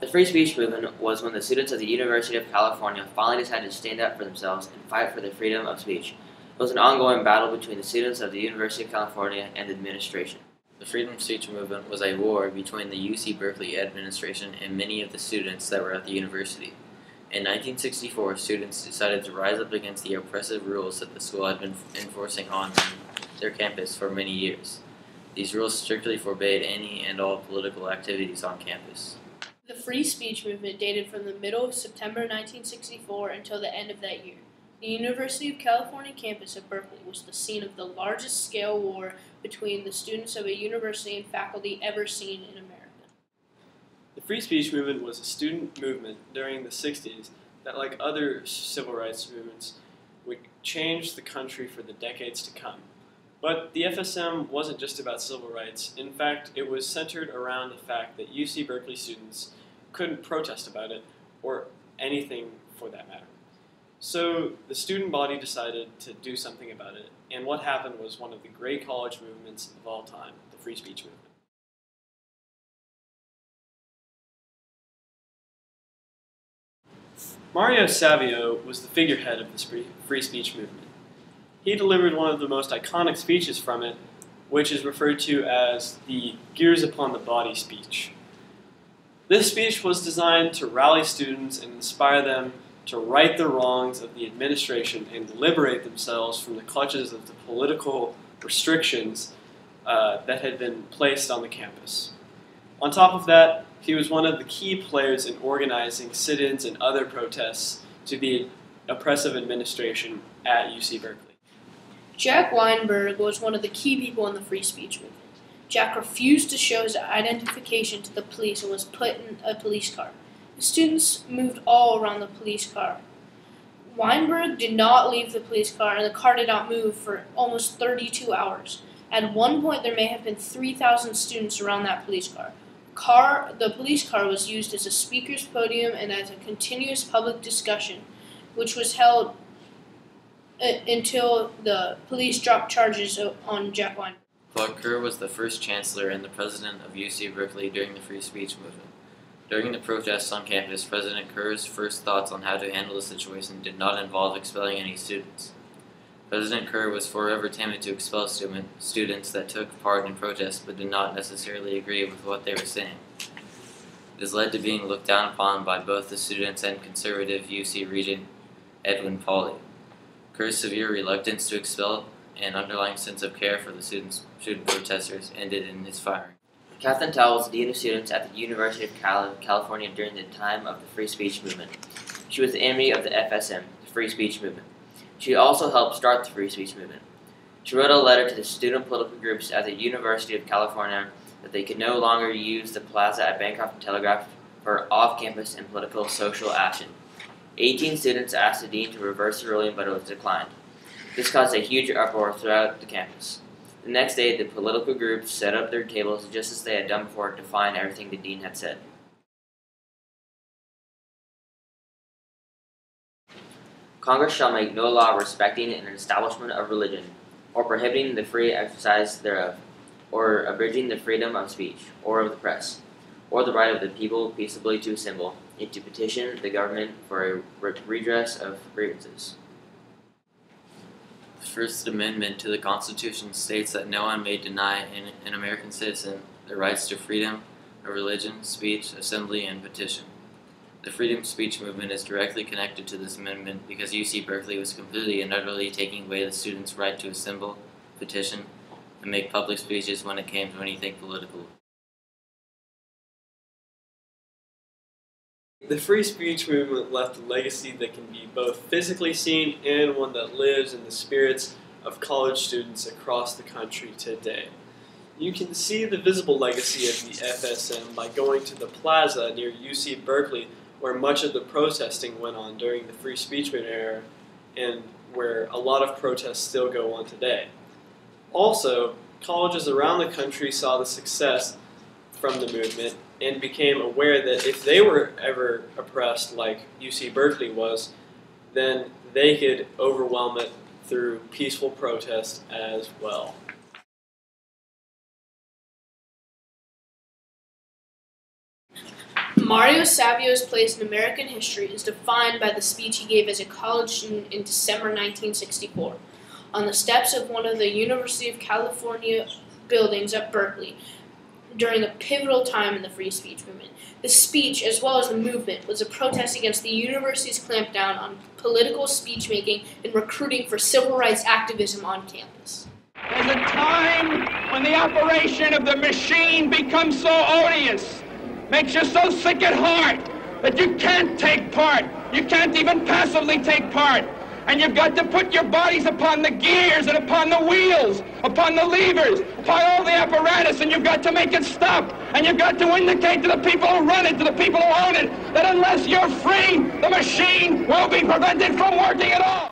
The free speech movement was when the students of the University of California finally decided to stand up for themselves and fight for the freedom of speech. It was an ongoing battle between the students of the University of California and the administration. The freedom of speech movement was a war between the UC Berkeley administration and many of the students that were at the university. In 1964, students decided to rise up against the oppressive rules that the school had been enforcing on their campus for many years. These rules strictly forbade any and all political activities on campus. The free speech movement dated from the middle of September 1964 until the end of that year. The University of California campus of Berkeley was the scene of the largest scale war between the students of a university and faculty ever seen in America. The free speech movement was a student movement during the 60s that, like other civil rights movements, would change the country for the decades to come. But the FSM wasn't just about civil rights. In fact, it was centered around the fact that UC Berkeley students couldn't protest about it, or anything for that matter. So the student body decided to do something about it, and what happened was one of the great college movements of all time, the free speech movement. Mario Savio was the figurehead of this free speech movement. He delivered one of the most iconic speeches from it, which is referred to as the Gears Upon the Body speech. This speech was designed to rally students and inspire them to right the wrongs of the administration and liberate themselves from the clutches of the political restrictions that had been placed on the campus. On top of that, he was one of the key players in organizing sit-ins and other protests to the oppressive administration at UC Berkeley. Jack Weinberg was one of the key people in the free speech movement. Jack refused to show his identification to the police and was put in a police car. The students moved all around the police car. Weinberg did not leave the police car, and the car did not move for almost 32 hours. At one point, there may have been 3,000 students around that police car. The police car was used as a speaker's podium and as a continuous public discussion, which was held until the police dropped charges on Jack Weinberg. Clark Kerr was the first chancellor and the president of UC Berkeley during the free speech movement. During the protests on campus, President Kerr's first thoughts on how to handle the situation did not involve expelling any students. President Kerr was forever timid to expel students that took part in protests but did not necessarily agree with what they were saying. This led to being looked down upon by both the students and conservative UC Regent Edwin Pauley. Kerr's severe reluctance to expel and underlying sense of care for the student protesters ended in his firing. Kathleen Towle was Dean of Students at the University of California during the time of the free speech movement. She was the enemy of the FSM, the free speech movement. She also helped start the free speech movement. She wrote a letter to the student political groups at the University of California that they could no longer use the plaza at Bancroft and Telegraph for off-campus and political social action. 18 students asked the dean to reverse the ruling, but it was declined. This caused a huge uproar throughout the campus. The next day, the political groups set up their tables just as they had done before to define everything the dean had said. Congress shall make no law respecting an establishment of religion, or prohibiting the free exercise thereof, or abridging the freedom of speech, or of the press, or the right of the people peaceably to assemble, and to petition the government for a redress of grievances. The First Amendment to the Constitution states that no one may deny an American citizen the rights to freedom of religion, speech, assembly, and petition. The freedom of speech movement is directly connected to this amendment because UC Berkeley was completely and utterly taking away the students' right to assemble, petition, and make public speeches when it came to anything political. The free speech movement left a legacy that can be both physically seen and one that lives in the spirits of college students across the country today. You can see the visible legacy of the FSM by going to the plaza near UC Berkeley, where much of the protesting went on during the free speech movement era and where a lot of protests still go on today. Also, colleges around the country saw the success from the movement and became aware that if they were ever oppressed like UC Berkeley was, then they could overwhelm it through peaceful protest as well. Mario Savio's place in American history is defined by the speech he gave as a college student in December 1964 on the steps of one of the University of California buildings at Berkeley during a pivotal time in the free speech movement. The speech, as well as the movement, was a protest against the university's clampdown on political speech-making and recruiting for civil rights activism on campus. There's a time when the operation of the machine becomes so odious, makes you so sick at heart that you can't take part. You can't even passively take part. And you've got to put your bodies upon the gears and upon the wheels, upon the levers, upon all the apparatus, and you've got to make it stop. And you've got to indicate to the people who run it, to the people who own it, that unless you're free, the machine will be prevented from working at all.